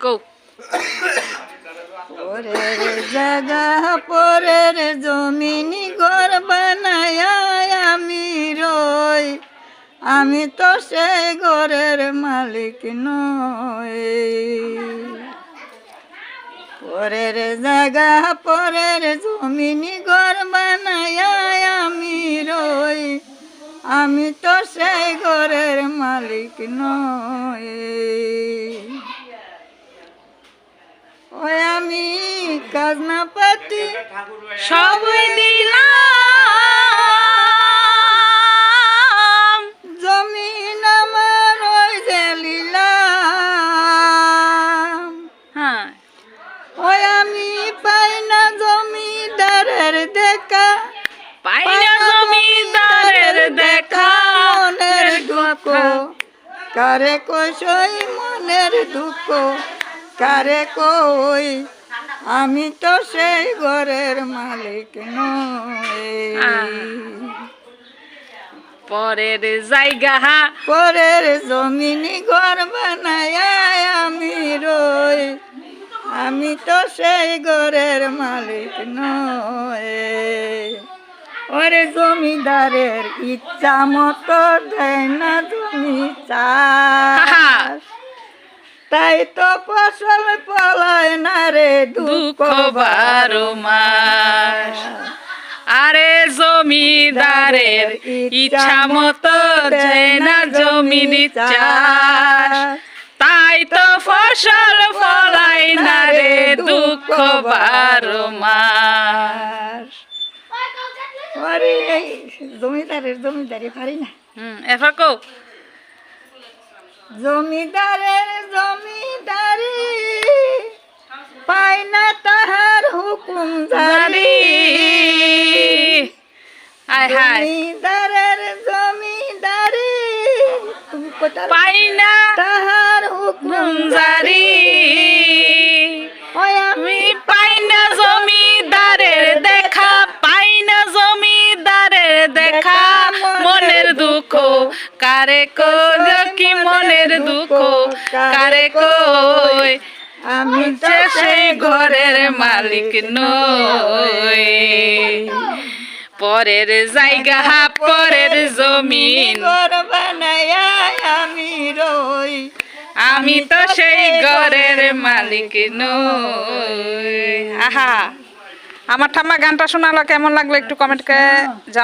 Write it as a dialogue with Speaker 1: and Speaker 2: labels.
Speaker 1: গো
Speaker 2: পরের জায়গা পরের জমিনি ঘর বানায় আমি রই, আমি তো সেই ঘরের মালিক নই। পরের জায়গা পরের জমিনি ঘর বানায় আমি রই, আমি তো সেই ঘরের মালিক নই। ওই আমি খাজনা পাতি
Speaker 1: সবই দিলাম,
Speaker 2: জমিন আমার ওই যে লিলাম।
Speaker 1: হ্যাঁ
Speaker 2: ওই আমি পাই না জমিদারের দেখা,
Speaker 1: পাই না জমিদারের দেখা,
Speaker 2: মনের দুঃখ কারে কই সই মনের দুঃখ কারে কই, আমি তো সেই ঘরের মালিক নই।
Speaker 1: পরের জায়গা
Speaker 2: পরের জমিনি ঘর বানায় আমি রই, আমি তো সেই ঘরের মালিক নই। ওরে জমিদারের ইচ্ছা মতো দেয় না জমি চাষ, তাই তো ফসল ফলায় না রে দুঃখ
Speaker 1: বারো মাস। আরে জমিদারের ইচ্ছা মতো দেয় না জমির চাষ, তাই তো ফসল ফলাই না রে দুঃখ বারো মাস।
Speaker 2: ওরে জমিদারের জমিদারি পারি না।
Speaker 1: এরপর কো
Speaker 2: জমিদারের জমিদারি পাই না তাহার হুকুম জারি,
Speaker 1: আয় হায়
Speaker 2: জমিদারের জমিদারি
Speaker 1: পাই না
Speaker 2: তাহার হুকুম
Speaker 1: জারি,
Speaker 2: ওই
Speaker 1: আমি পাই না জমিদারের দেখা, পাই না জমিদারের দেখা, মনের দুঃখ কারে কই, কি মনের দুঃখ কারে কই,
Speaker 2: আমি
Speaker 1: যে সেই ঘরের মালিক নই। পরের জায়গা পরের জমিন
Speaker 2: ঘর বানায় আমি রই,
Speaker 1: আমি তো সেই ঘরের মালিক নই। আহা, আমার ঠাম্মা গানটা শোনালো, কেমন লাগলো একটু কমেন্ট করে জানাও।